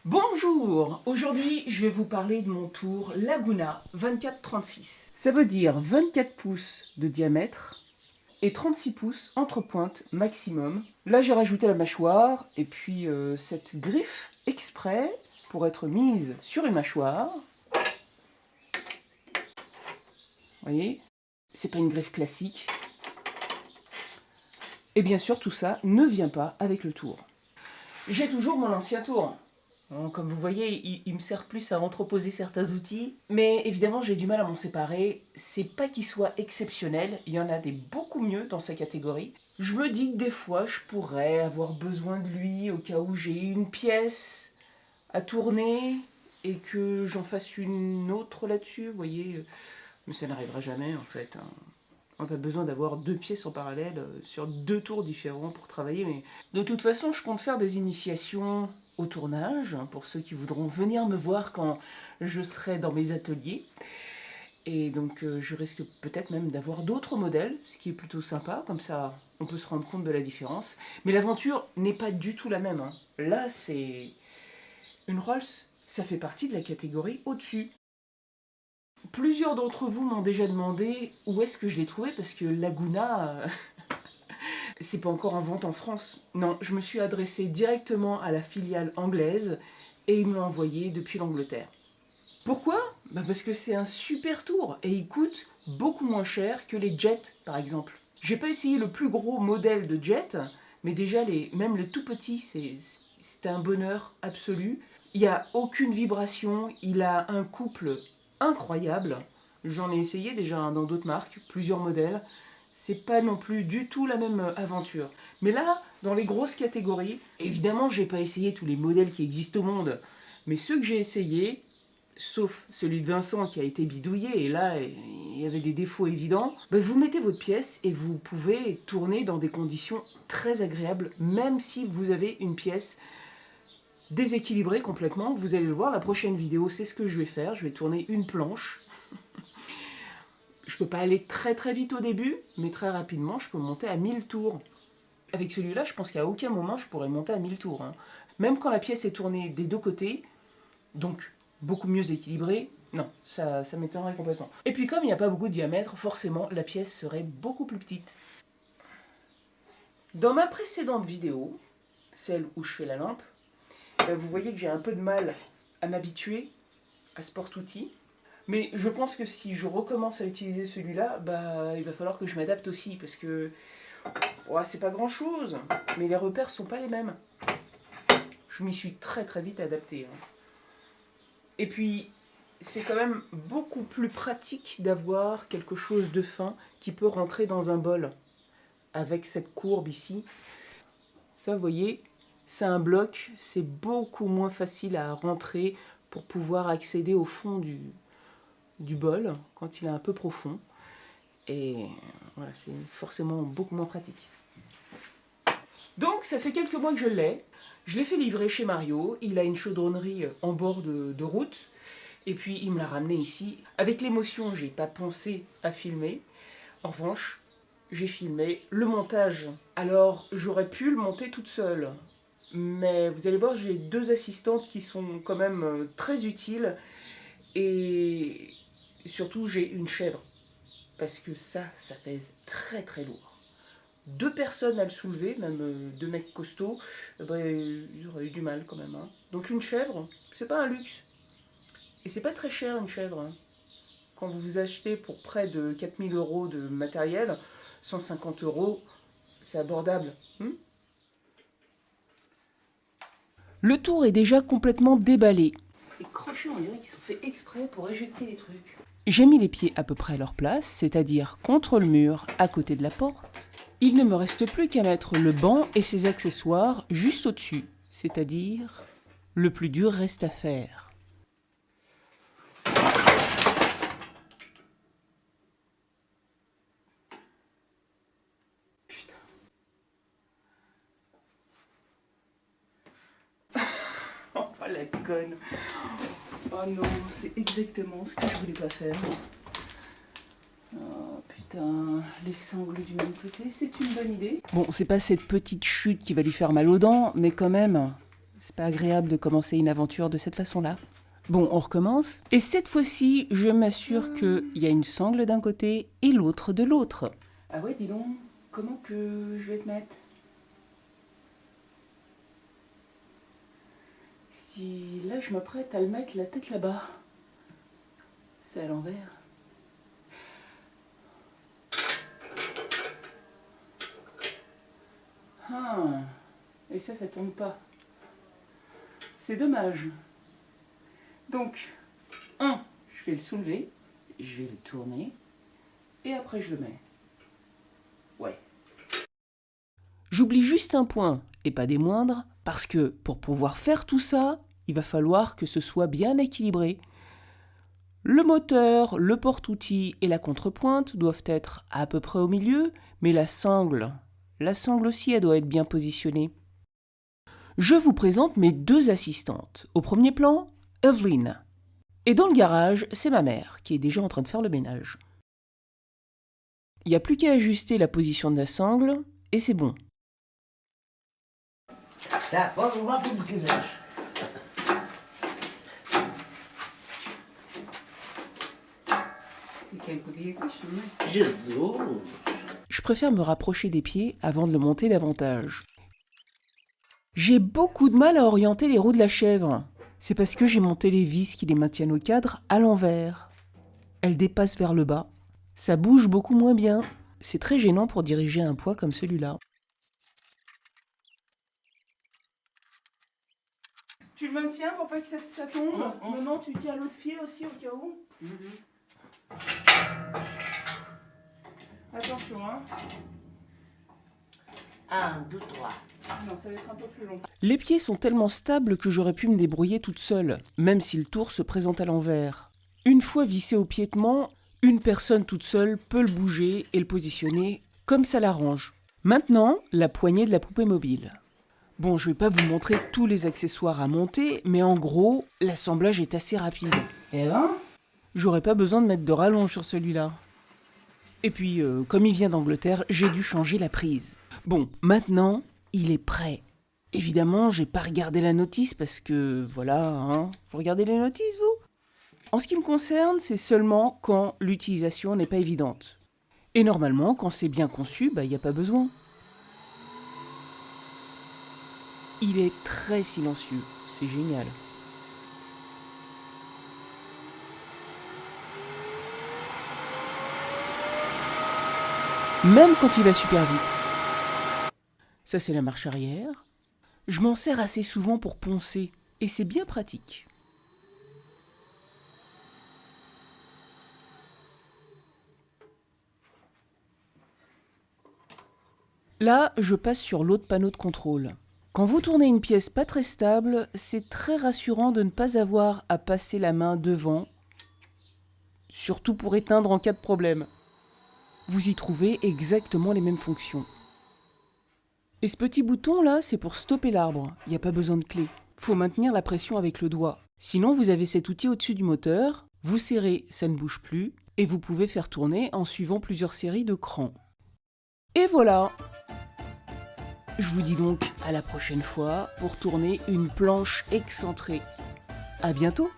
Bonjour, aujourd'hui je vais vous parler de mon tour Laguna 24-36. Ça veut dire 24 pouces de diamètre et 36 pouces entre pointes maximum. Là j'ai rajouté la mâchoire et puis cette griffe exprès pour être mise sur une mâchoire. Vous voyez, c'est pas une griffe classique. Et bien sûr tout ça ne vient pas avec le tour. J'ai toujours mon ancien tour. Comme vous voyez, il me sert plus à entreposer certains outils, mais évidemment j'ai du mal à m'en séparer. C'est pas qu'il soit exceptionnel, il y en a des beaucoup mieux dans sa catégorie. Je me dis que des fois je pourrais avoir besoin de lui au cas où j'ai une pièce à tourner et que j'en fasse une autre là-dessus, vous voyez. Mais ça n'arrivera jamais en fait. On a besoin d'avoir deux pièces en parallèle sur deux tours différents pour travailler. Mais de toute façon, je compte faire des initiations au tournage pour ceux qui voudront venir me voir quand je serai dans mes ateliers. Et donc, je risque peut-être même d'avoir d'autres modèles, ce qui est plutôt sympa. Comme ça, on peut se rendre compte de la différence. Mais l'aventure n'est pas du tout la même. Là, c'est une Rolls. Ça fait partie de la catégorie au-dessus. Plusieurs d'entre vous m'ont déjà demandé où est-ce que je l'ai trouvé, parce que Laguna, c'est pas encore en vente en France. Non, je me suis adressée directement à la filiale anglaise et ils me l'ont envoyé depuis l'Angleterre. Pourquoi ? Parce que c'est un super tour et il coûte beaucoup moins cher que les Jet par exemple. J'ai pas essayé le plus gros modèle de Jet, mais déjà même le tout petit, c'est un bonheur absolu. Il n'y a aucune vibration, il a un couple incroyable. J'en ai essayé déjà dans d'autres marques, plusieurs modèles. C'est pas non plus du tout la même aventure. Mais là, dans les grosses catégories, évidemment, j'ai pas essayé tous les modèles qui existent au monde. Mais ceux que j'ai essayés, sauf celui de Vincent qui a été bidouillé, et là, il y avait des défauts évidents, vous mettez votre pièce et vous pouvez tourner dans des conditions très agréables, même si vous avez une pièce déséquilibré complètement. Vous allez le voir, la prochaine vidéo, c'est ce que je vais faire. Je vais tourner une planche. Je peux pas aller très très vite au début, mais très rapidement, je peux monter à 1000 tours. Avec celui-là, je pense qu'à aucun moment, je pourrais monter à 1000 tours. Même quand la pièce est tournée des deux côtés, donc beaucoup mieux équilibrée, non, ça m'étonnerait complètement. Et puis comme il n'y a pas beaucoup de diamètre, forcément, la pièce serait beaucoup plus petite. Dans ma précédente vidéo, celle où je fais la lampe, vous voyez que j'ai un peu de mal à m'habituer à ce porte-outil. Mais je pense que si je recommence à utiliser celui-là, il va falloir que je m'adapte aussi. Parce que c'est pas grand-chose, mais les repères sont pas les mêmes. Je m'y suis très très vite adapté. Et puis, c'est quand même beaucoup plus pratique d'avoir quelque chose de fin qui peut rentrer dans un bol. Avec cette courbe ici. Ça, vous voyez, c'est un bloc, c'est beaucoup moins facile à rentrer pour pouvoir accéder au fond du bol quand il est un peu profond. Et voilà, c'est forcément beaucoup moins pratique. Donc, ça fait quelques mois que je l'ai. Je l'ai fait livrer chez Mario. Il a une chaudronnerie en bord de route. Et puis, il me l'a ramené ici. Avec l'émotion, j'ai pas pensé à filmer. En revanche, j'ai filmé le montage. Alors, j'aurais pu le monter toute seule. Mais vous allez voir, j'ai deux assistantes qui sont quand même très utiles. Et surtout, j'ai une chèvre. Parce que ça pèse très très lourd. Deux personnes à le soulever, même deux mecs costauds, j'aurais eu du mal quand même. Donc une chèvre, c'est pas un luxe. Et c'est pas très cher une chèvre. Quand vous achetez pour près de 4000 € de matériel, 150 €, c'est abordable. Le tour est déjà complètement déballé. Ces crochets, on dirait qu'ils sont faits exprès pour éjecter les trucs. J'ai mis les pieds à peu près à leur place, c'est-à-dire contre le mur, à côté de la porte. Il ne me reste plus qu'à mettre le banc et ses accessoires juste au-dessus, c'est-à-dire le plus dur reste à faire. Putain. Oh la conne. Oh non, c'est exactement ce que je voulais pas faire. Oh putain, les sangles du même côté, c'est une bonne idée. Bon, c'est pas cette petite chute qui va lui faire mal aux dents, mais quand même, C'est pas agréable de commencer une aventure de cette façon-là. Bon, on recommence. Et cette fois-ci, je m'assure qu'il y a une sangle d'un côté et l'autre de l'autre. Ah ouais, dis donc, comment que je vais te mettre? Si là, je m'apprête à le mettre la tête là-bas. C'est à l'envers. Ah, et ça tourne pas. C'est dommage. Donc, je vais le soulever, je vais le tourner, et après je le mets. Ouais. J'oublie juste un point, et pas des moindres, parce que pour pouvoir faire tout ça, il va falloir que ce soit bien équilibré. Le moteur, le porte-outils et la contrepointe doivent être à peu près au milieu, mais la sangle aussi, elle doit être bien positionnée. Je vous présente mes deux assistantes. Au premier plan, Evelyn. Et dans le garage, c'est ma mère, qui est déjà en train de faire le ménage. Il n'y a plus qu'à ajuster la position de la sangle, et c'est bon. Je préfère me rapprocher des pieds avant de le monter davantage. J'ai beaucoup de mal à orienter les roues de la chèvre. C'est parce que j'ai monté les vis qui les maintiennent au cadre à l'envers. Elles dépassent vers le bas. Ça bouge beaucoup moins bien. C'est très gênant pour diriger un poids comme celui-là. Tu le maintiens pour pas que ça tombe. Maman, tu tiens l'autre pied aussi au cas où. Attention, hein. 1, 2, 3. Non, ça va être un peu plus long. Les pieds sont tellement stables que j'aurais pu me débrouiller toute seule, même si le tour se présente à l'envers. Une fois vissé au piétement, une personne toute seule peut le bouger et le positionner comme ça l'arrange. Maintenant, la poignée de la poupée mobile. Bon, je vais pas vous montrer tous les accessoires à monter, mais en gros, l'assemblage est assez rapide. Et ben, j'aurais pas besoin de mettre de rallonge sur celui-là. Et puis, comme il vient d'Angleterre, j'ai dû changer la prise. Bon, maintenant, il est prêt. Évidemment, j'ai pas regardé la notice parce que, voilà, hein, vous regardez les notices, vous? En ce qui me concerne, c'est seulement quand l'utilisation n'est pas évidente. Et normalement, quand c'est bien conçu, il n'y a pas besoin. Il est très silencieux, c'est génial. Même quand il va super vite. Ça, c'est la marche arrière. Je m'en sers assez souvent pour poncer, et c'est bien pratique. Là, je passe sur l'autre panneau de contrôle. Quand vous tournez une pièce pas très stable, c'est très rassurant de ne pas avoir à passer la main devant, surtout pour éteindre en cas de problème. Vous y trouvez exactement les mêmes fonctions. Et ce petit bouton là, c'est pour stopper l'arbre, il n'y a pas besoin de clé. Faut maintenir la pression avec le doigt. Sinon, vous avez cet outil au-dessus du moteur, vous serrez, ça ne bouge plus, et vous pouvez faire tourner en suivant plusieurs séries de crans. Et voilà! Je vous dis donc à la prochaine fois pour tourner une planche excentrée. À bientôt!